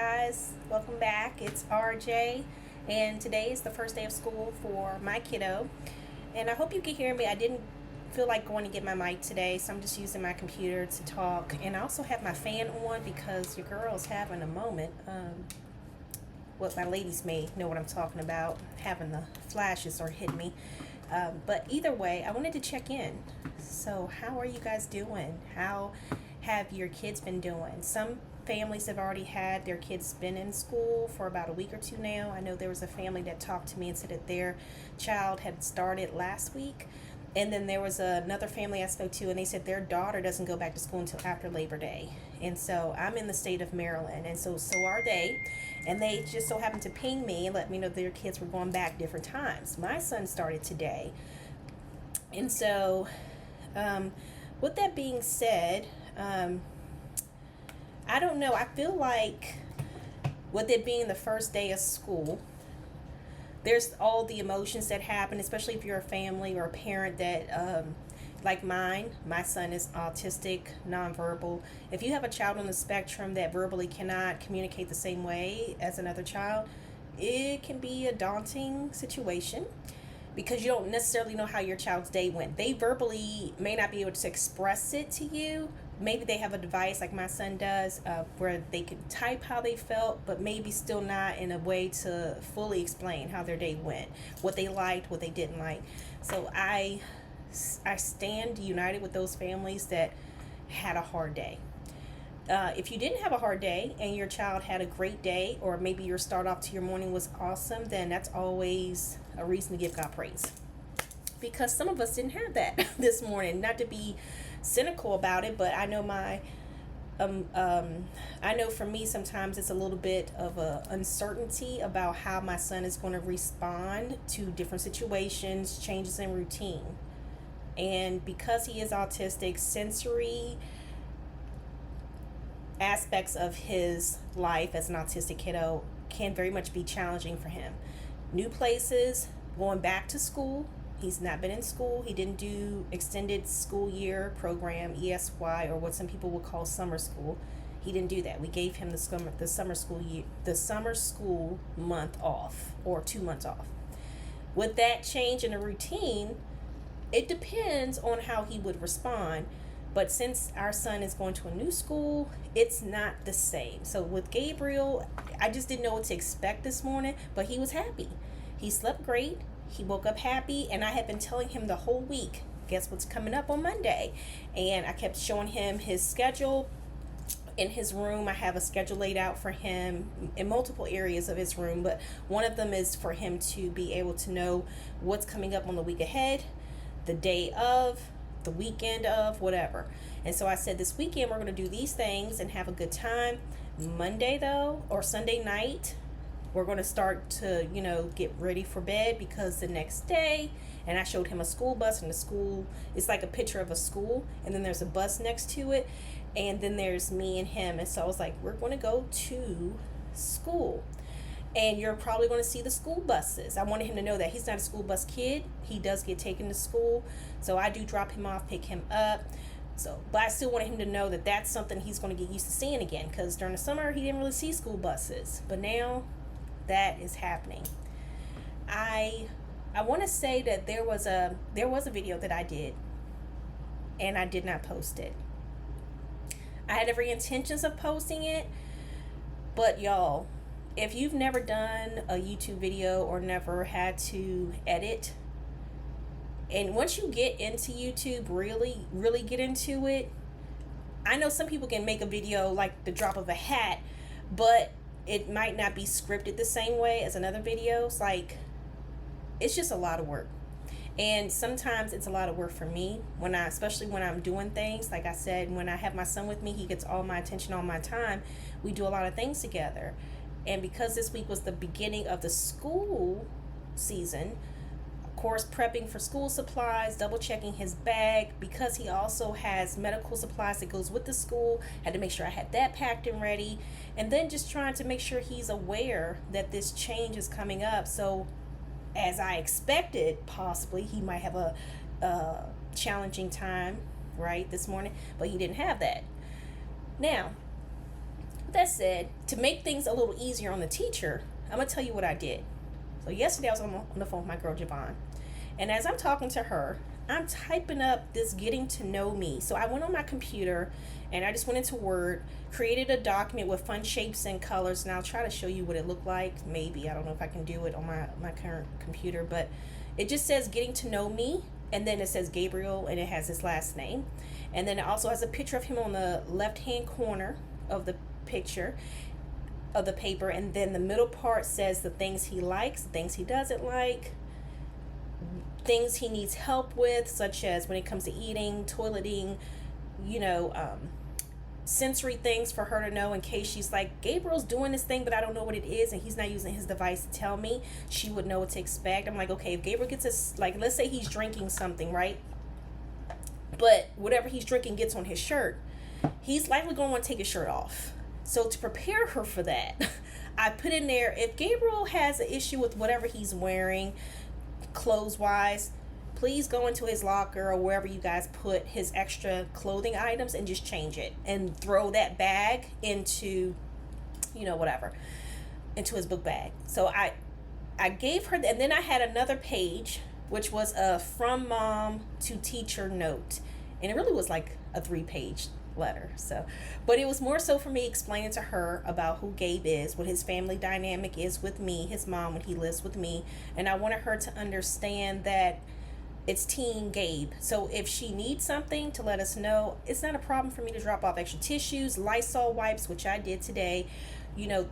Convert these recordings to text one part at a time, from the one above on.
Guys, welcome back. It's RJ, and today is the first day of school for my kiddo. And I hope you can hear me. I didn't feel like going to get my mic today, so I'm just using my computer to talk. And I also have my fan on because your girl is having a moment. What my ladies may know what I'm talking about, having the flashes or hitting me. But either way, I wanted to check in. So, how are you guys doing? How have your kids been doing? Some families have already had their kids been in school for about a week or two now. I know there was a family that talked to me and said that their child had started last week. And then there was another family I spoke to, and they said their daughter doesn't go back to school until after Labor Day. And so I'm in the state of Maryland, and so are they. And they just so happened to ping me and let me know their kids were going back different times. My son started today. And so, with that being said, I don't know. I feel like with it being the first day of school, there's all the emotions that happen, especially if you're a family or a parent that, like mine, my son is autistic, nonverbal. If you have a child on the spectrum that verbally cannot communicate the same way as another child, it can be a daunting situation because you don't necessarily know how your child's day went. They verbally may not be able to express it to you. Maybe they have a device like my son does where they can type how they felt, but maybe still not in a way to fully explain how their day went, what they liked, what they didn't like. So I stand united with those families that had a hard day. If you didn't have a hard day and your child had a great day, or maybe your start off to your morning was awesome, then that's always a reason to give God praise. Because some of us didn't have that this morning. Not to be cynical about it, but I know I know for me sometimes it's a little bit of a uncertainty about how my son is going to respond to different situations, changes in routine. And because he is autistic, sensory aspects of his life as an autistic kiddo can very much be challenging for him. New places, going back to school. He's not been in school. He didn't do extended school year program, ESY, or what some people would call summer school. He didn't do that. We gave him the summer school month off, or 2 months off. With that change in the routine, it depends on how he would respond. But since our son is going to a new school, it's not the same. So with Gabriel, I just didn't know what to expect this morning, but he was happy. He slept great. He woke up happy, and I had been telling him the whole week, guess what's coming up on Monday? And I kept showing him his schedule. In his room, I have a schedule laid out for him in multiple areas of his room, but one of them is for him to be able to know what's coming up on the week ahead, the day of, the weekend of, whatever. And so I said, this weekend we're going to do these things and have a good time. Monday though, or Sunday night, we're going to start to, get ready for bed, because the next day, and I showed him a school bus, and the school, it's like a picture of a school, and then there's a bus next to it, and then there's me and him. And so I was like, we're going to go to school, and you're probably going to see the school buses. I wanted him to know that he's not a school bus kid. He does get taken to school, so I do drop him off, pick him up. So, but I still wanted him to know that that's something he's going to get used to seeing again, because during the summer he didn't really see school buses, but now that is happening. I want to say that there was a video that I did, and I did not post it. I had every intentions of posting it, but y'all, if you've never done a YouTube video or never had to edit, and once you get into YouTube, really get into it, I know some people can make a video like the drop of a hat, but it might not be scripted the same way as another video. It's just a lot of work. And sometimes it's a lot of work for me especially when I'm doing things. Like I said, when I have my son with me, he gets all my attention, all my time. We do a lot of things together. And because this week was the beginning of the school season, of course, prepping for school supplies, double checking his bag, because he also has medical supplies that goes with the school, had to make sure I had that packed and ready, and then just trying to make sure he's aware that this change is coming up. So as I expected, possibly he might have a challenging time right this morning, but he didn't have that. Now, that said, to make things a little easier on the teacher, I'm going to tell you what I did. So yesterday I was on the phone with my girl Javon. And as I'm talking to her, I'm typing up this getting to know me. So I went on my computer and I just went into Word, created a document with fun shapes and colors, and I'll try to show you what it looked like. Maybe, I don't know if I can do it on my current computer, but it just says getting to know me, and then it says Gabriel, and it has his last name. And then it also has a picture of him on the left-hand corner of the picture of the paper, and then the middle part says the things he likes, the things he doesn't like, things he needs help with, such as when it comes to eating, toileting, sensory things for her to know in case she's like, Gabriel's doing this thing, but I don't know what it is, and he's not using his device to tell me. She would know what to expect. I'm like, okay, if Gabriel gets this, like, let's say he's drinking something, right? But whatever he's drinking gets on his shirt, he's likely going to want to take his shirt off. So to prepare her for that, I put in there, if Gabriel has an issue with whatever he's wearing, clothes-wise, please go into his locker or wherever you guys put his extra clothing items and just change it and throw that bag into, whatever, into his book bag. So I gave her, and then I had another page, which was a from mom to teacher note. And it really was like a 3-page letter. But it was more so for me explaining to her about who Gabe is, what his family dynamic is with me, his mom when he lives with me. And I wanted her to understand that it's Team Gabe. So if she needs something, to let us know. It's not a problem for me to drop off extra tissues, Lysol wipes, which I did today.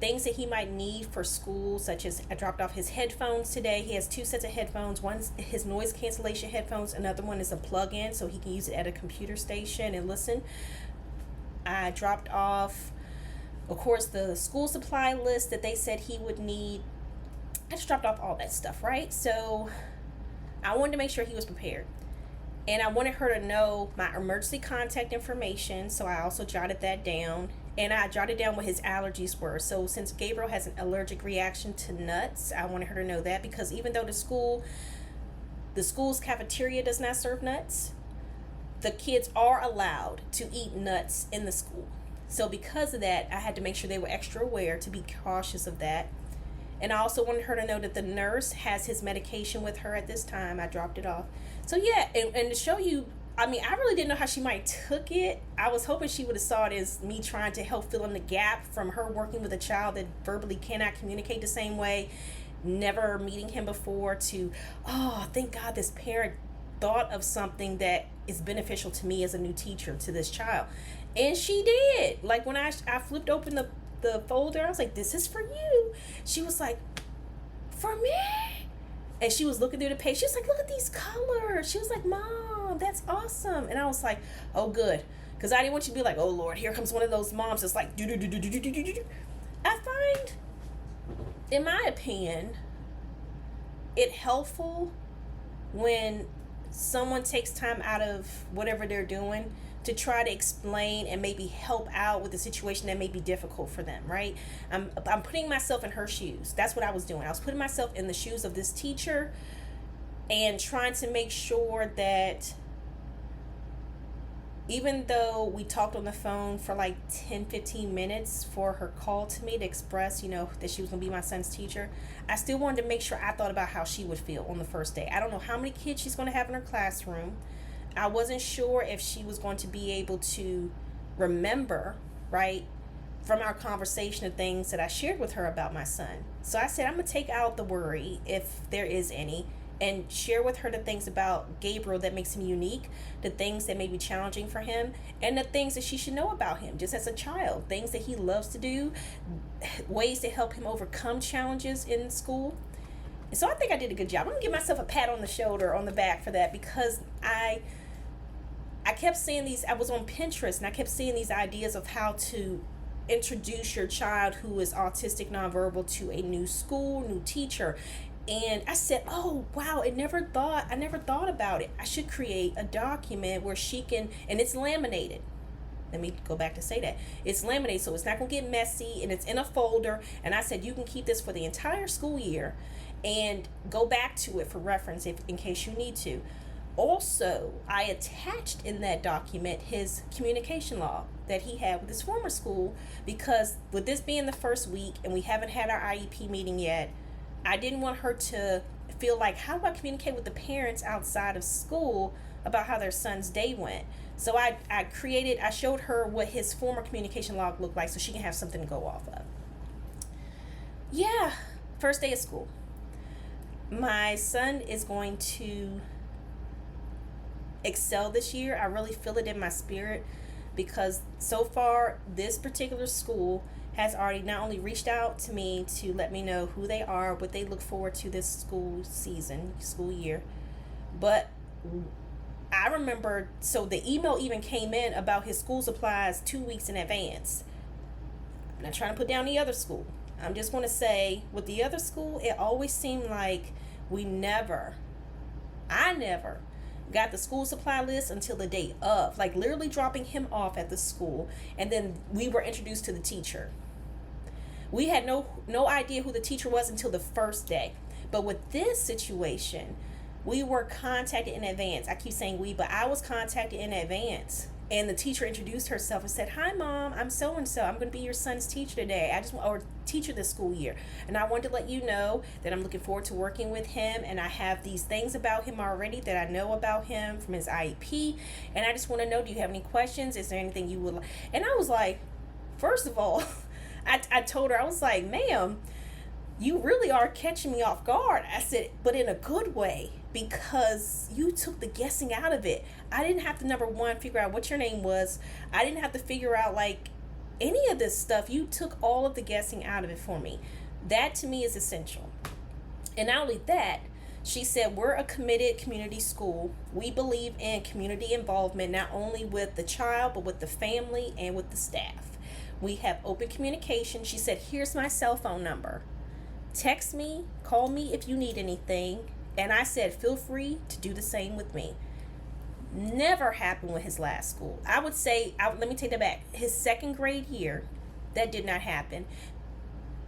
Things that he might need for school, such as I dropped off his headphones today. He has 2 sets of headphones. One's his noise cancellation headphones. Another one is a plug-in, so he can use it at a computer station and listen. I dropped off, of course, the school supply list that they said he would need. I just dropped off all that stuff, right? So I wanted to make sure he was prepared. And I wanted her to know my emergency contact information, so I also jotted that down. And I jotted down what his allergies were. So since Gabriel has an allergic reaction to nuts, I wanted her to know that, because even though the school's cafeteria does not serve nuts, the kids are allowed to eat nuts in the school. So because of that, I had to make sure they were extra aware to be cautious of that. And I also wanted her to know that the nurse has his medication with her at this time. I dropped it off. So yeah, and to show you, I really didn't know how she might took it. I was hoping she would have saw it as me trying to help fill in the gap from her working with a child that verbally cannot communicate the same way, never meeting him before, to, oh, thank God this parent thought of something that is beneficial to me as a new teacher to this child. And she did. Like when I flipped open the folder, I was like, this is for you. She was like, for me? And she was looking through the page. She was like, look at these colors. She was like, Mom, that's awesome. And I was like, oh, good. Because I didn't want you to be like, oh, Lord, here comes one of those moms that's like, do. I find, in my opinion, it helpful when someone takes time out of whatever they're doing to try to explain and maybe help out with a situation that may be difficult for them, right? I'm putting myself in her shoes. That's what I was doing. I was putting myself in the shoes of this teacher and trying to make sure that even though we talked on the phone for like 10-15 minutes for her call to me to express, that she was going to be my son's teacher, I still wanted to make sure I thought about how she would feel on the first day. I don't know how many kids she's going to have in her classroom. I wasn't sure if she was going to be able to remember, right, from our conversation of things that I shared with her about my son. So I said, I'm going to take out the worry, if there is any, and share with her the things about Gabriel that makes him unique, the things that may be challenging for him, and the things that she should know about him just as a child, things that he loves to do, ways to help him overcome challenges in school. And so I think I did a good job. I'm going to give myself a pat on the shoulder, on the back for that, because I kept seeing these, I was on Pinterest, and I kept seeing these ideas of how to introduce your child who is autistic nonverbal to a new school, new teacher. And I said, oh, wow, I never thought about it. I should create a document where she can, and it's laminated. Let me go back to say that. It's laminated, so it's not going to get messy, and it's in a folder. And I said, you can keep this for the entire school year and go back to it for reference in case you need to. Also, I attached in that document his communication log that he had with his former school, because with this being the first week and we haven't had our IEP meeting yet, I didn't want her to feel like, how do I communicate with the parents outside of school about how their son's day went? So I showed her what his former communication log looked like so she can have something to go off of. Yeah, first day of school. My son is going to excel this year. I really feel it in my spirit, because so far this particular school has already not only reached out to me to let me know who they are, what they look forward to this school year, but I remember, so the email even came in about his school supplies 2 weeks in advance. I'm not trying to put down the other school. I'm just going to say, with the other school, it always seemed like I never got the school supply list until the day of, like literally dropping him off at the school, and then we were introduced to the teacher. We had no idea who the teacher was until the first day. But with this situation, we were contacted in advance. I keep saying we, but I was contacted in advance. And the teacher introduced herself and said, "Hi, Mom, I'm so-and-so. I'm going to be your son's teacher today. Or teacher this school year. And I wanted to let you know that I'm looking forward to working with him. And I have these things about him already that I know about him from his IEP. And I just want to know, do you have any questions? Is there anything you would like?" And I was like, first of all, I told her, I was like, "Ma'am, you really are catching me off guard." I said, but in a good way, because you took the guessing out of it. I didn't have to, number one, figure out what your name was. I didn't have to figure out like any of this stuff. You took all of the guessing out of it for me. That to me is essential. And not only that, she said, "We're a committed community school. We believe in community involvement, not only with the child, but with the family and with the staff. We have open communication." She said, "Here's my cell phone number. Text me, call me if you need anything." And I said, feel free to do the same with me. Never happened with his last school. I would say, let me take that back. His second grade year, that did not happen.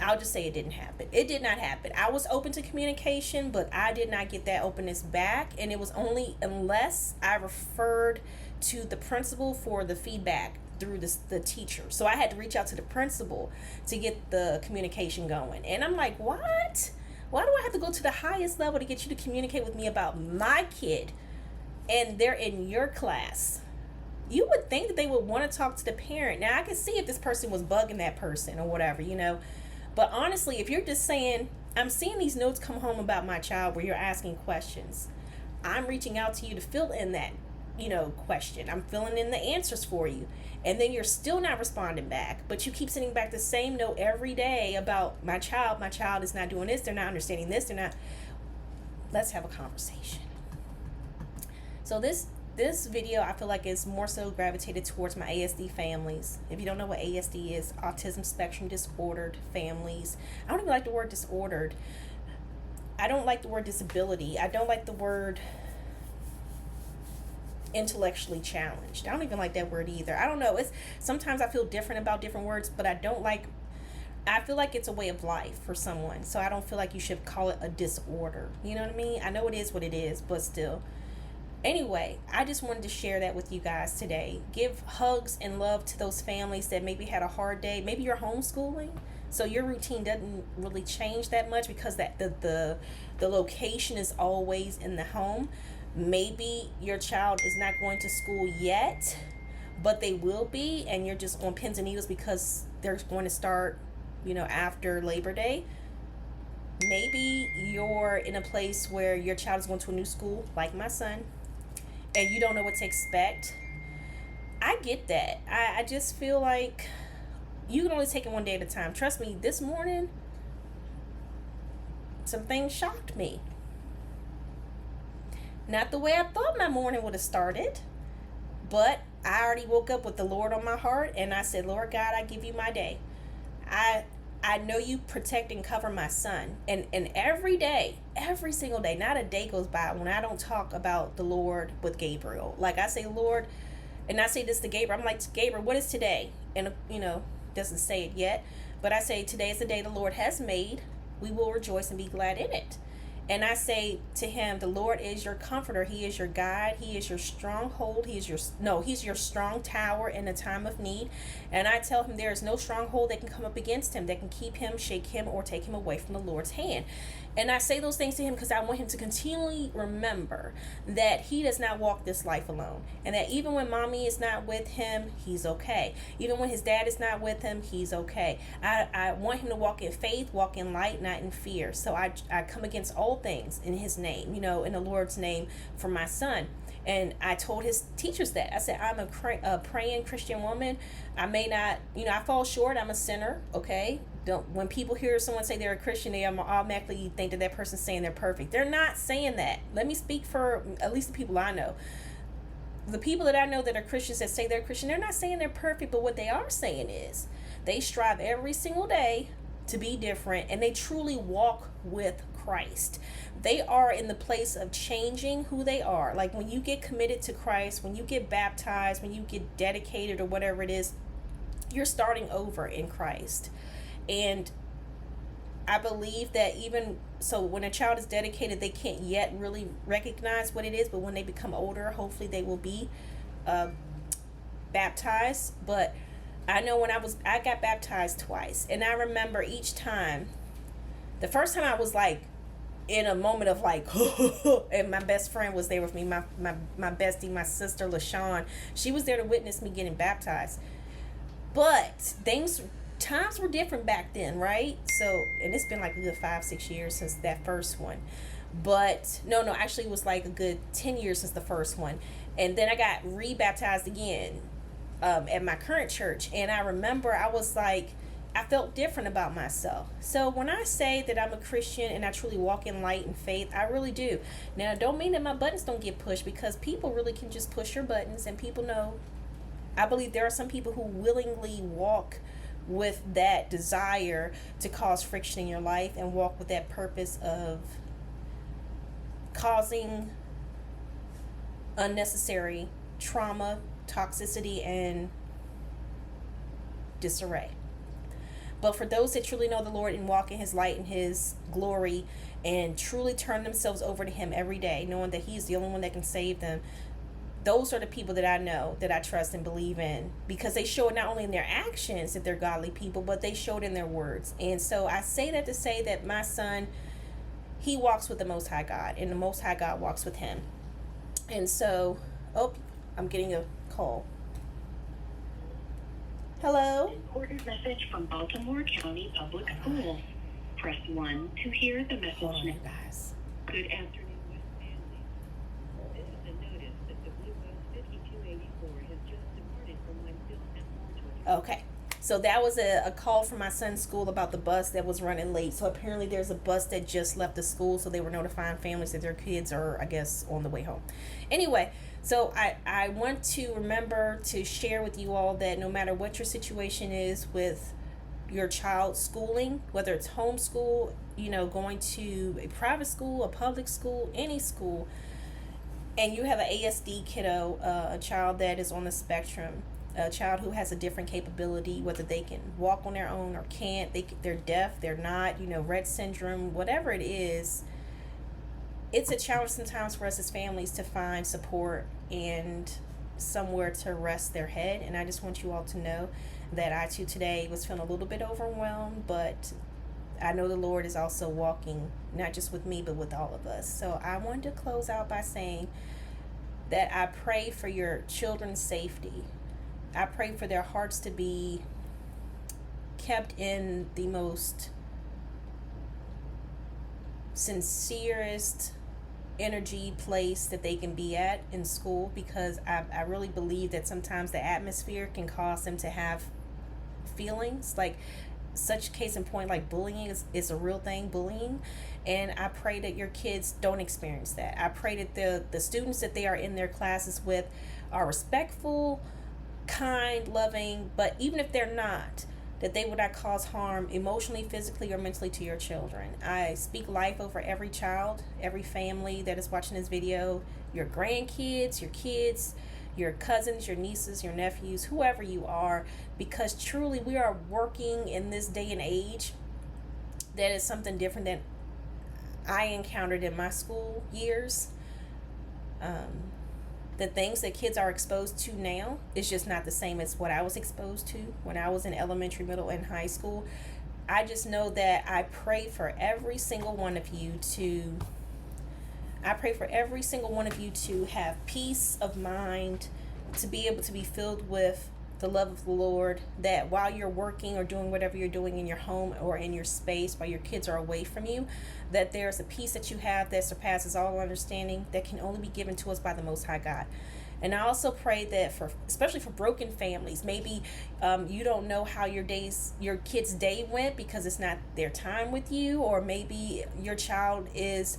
I'll just say it didn't happen. It did not happen. I was open to communication, but I did not get that openness back. And it was only unless I referred to the principal for the feedback through the teacher. So I had to reach out to the principal to get the communication going. And I'm like, what? Why do I have to go to the highest level to get you to communicate with me about my kid, and they're in your class? You would think that they would want to talk to the parent. Now, I can see if this person was bugging that person or whatever, But honestly, if you're just saying, "I'm seeing these notes come home about my child where you're asking questions," I'm reaching out to you to fill in that, question. I'm filling in the answers for you. And then you're still not responding back, but you keep sending back the same note every day about my child is not doing this, they're not understanding this, let's have a conversation. So this video, I feel like, is more so gravitated towards my ASD families. If you don't know what ASD is, autism spectrum disordered families. I don't even like the word disordered. I don't like the word disability. I don't like the word intellectually challenged. I don't even like that word either. I don't know. Sometimes I feel different about different words, but I feel like it's a way of life for someone. So I don't feel like you should call it a disorder. You know what I mean? I know it is what it is, but still. Anyway, I just wanted to share that with you guys today. Give hugs and love to those families that maybe had a hard day. Maybe you're homeschooling, so your routine doesn't really change that much because the location is always in the home. Maybe your child is not going to school yet, but they will be, and you're just on pins and needles because they're going to start, after Labor Day. Maybe you're in a place where your child is going to a new school, like my son, and you don't know what to expect. I get that. I just feel like you can only take it one day at a time. Trust me, this morning, some things shocked me. Not the way I thought my morning would have started, but I already woke up with the Lord on my heart, and I said, "Lord God, I give you my day. I know you protect and cover my son." And every day, every single day, not a day goes by when I don't talk about the Lord with Gabriel. Like I say, "Lord," and I say this to Gabriel. I'm like, "Gabriel, what is today?" And, doesn't say it yet, but I say, "Today is the day the Lord has made. We will rejoice and be glad in it." And I say to him, the Lord is your comforter. He is your guide. He is your stronghold. He's your strong tower in a time of need. And I tell him there is no stronghold that can come up against him, that can keep him, shake him, or take him away from the Lord's hand. And I say those things to him because I want him to continually remember that he does not walk this life alone. And that even when mommy is not with him, he's okay. Even when his dad is not with him, he's okay. I want him to walk in faith, walk in light, not in fear. So I come against all things in his name, in the Lord's name for my son. And I told his teachers that. I said, I'm a praying Christian woman. I may not, I fall short. I'm a sinner, okay? When people hear someone say they're a Christian, they automatically think that person's saying they're perfect. They're not saying that. Let me speak for at least the people I know. The people that I know that are Christians that say they're Christian, they're not saying they're perfect, but what they are saying is they strive every single day to be different, and they truly walk with Christ. They are in the place of changing who they are. Like when you get committed to Christ, when you get baptized, when you get dedicated or whatever it is, you're starting over in Christ. And I believe that even so, when a child is dedicated, they can't yet really recognize what it is, but when they become older, hopefully they will be baptized. But I know when I got baptized twice, and I remember each time, the first time I was like in a moment of like, and my best friend was there with me, my bestie, my sister LaShawn, she was there to witness me getting baptized. But times were different back then, right? So, and it's been like a good 5-6 years since that first one. But no, actually it was like a good 10 years since the first one. And then I got rebaptized again at my current church. And I remember I was like, I felt different about myself. So when I say that I'm a Christian and I truly walk in light and faith, I really do. Now, it don't mean that my buttons don't get pushed, because people really can just push your buttons, and people know. I believe there are some people who willingly walk with that desire to cause friction in your life and walk with that purpose of causing unnecessary trauma, toxicity, and disarray. But for those that truly know the Lord and walk in his light and his glory and truly turn themselves over to him every day, knowing that he's the only one that can save them, those are the people that I know, that I trust and believe in, because they show it not only in their actions that they're godly people, but they show it in their words. And so I say that to say that my son, he walks with the Most High God, and the Most High God walks with him. And so, I'm getting a call. Hello? Important message from Baltimore County Public Schools. Press 1 to hear the message. Hold on, guys. Good afternoon, West Family. This is a notice that the Blue Bus 5284 has just departed from Winfield and Moore. Okay. So that was a call from my son's school about the bus that was running late. So apparently there's a bus that just left the school, so they were notifying families that their kids are, I guess, on the way home. Anyway, so I want to remember to share with you all that no matter what your situation is with your child's schooling, whether it's homeschool, going to a private school, a public school, any school, and you have an ASD kiddo, a child that is on the spectrum, a child who has a different capability, whether they can walk on their own or can't, they're deaf, they're not, Rett syndrome, whatever it is, it's a challenge sometimes for us as families to find support and somewhere to rest their head. And I just want you all to know that I too today was feeling a little bit overwhelmed, but I know the Lord is also walking, not just with me, but with all of us. So I wanted to close out by saying that I pray for your children's safety. I pray for their hearts to be kept in the most sincerest energy place that they can be at in school, because I really believe that sometimes the atmosphere can cause them to have feelings, like such case in point, like bullying is a real thing, bullying. And I pray that your kids don't experience that. I pray that the students that they are in their classes with are respectful, kind, loving, but even if they're not, that they would not cause harm emotionally, physically, or mentally to your children. I speak life over every child, every family that is watching this video, your grandkids, your kids, your cousins, your nieces, your nephews, whoever you are, because truly we are working in this day and age that is something different than I encountered in my school years. The things that kids are exposed to now is just not the same as what I was exposed to when I was in elementary, middle, and high school. I just know that I pray for every single one of you to have peace of mind, to be able to be filled with the love of the Lord, that while you're working or doing whatever you're doing in your home or in your space while your kids are away from you, that there's a peace that you have that surpasses all understanding, that can only be given to us by the Most High God. And I also pray that especially for broken families, maybe you don't know how your kid's day went because it's not their time with you, or maybe your child is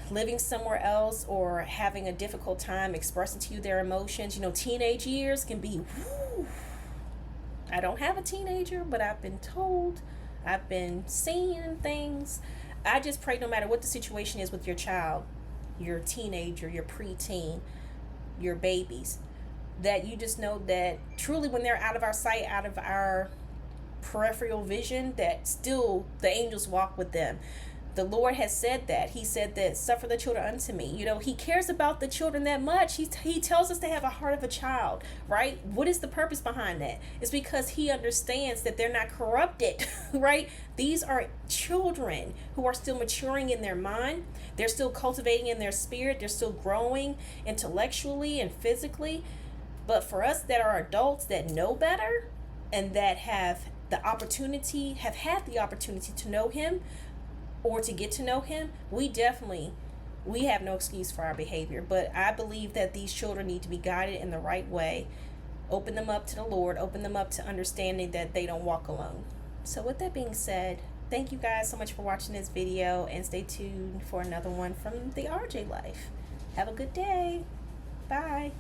living somewhere else or having a difficult time expressing to you their emotions. Teenage years can be, whew. I don't have a teenager, but I've been told, I've been seeing things. I just pray no matter what the situation is with your child, your teenager, your preteen, your babies, that you just know that truly when they're out of our sight, out of our peripheral vision, that still the angels walk with them. The Lord has said that. He said that, suffer the children unto me. He cares about the children that much. He tells us to have a heart of a child, right? What is the purpose behind that? It's because he understands that they're not corrupted, right? These are children who are still maturing in their mind. They're still cultivating in their spirit. They're still growing intellectually and physically. But for us that are adults that know better and that have had the opportunity to know him, or to get to know him, we have no excuse for our behavior. But I believe that these children need to be guided in the right way. Open them up to the Lord. Open them up to understanding that they don't walk alone. So with that being said, thank you guys so much for watching this video, and stay tuned for another one from the RJ Life. Have a good day. Bye.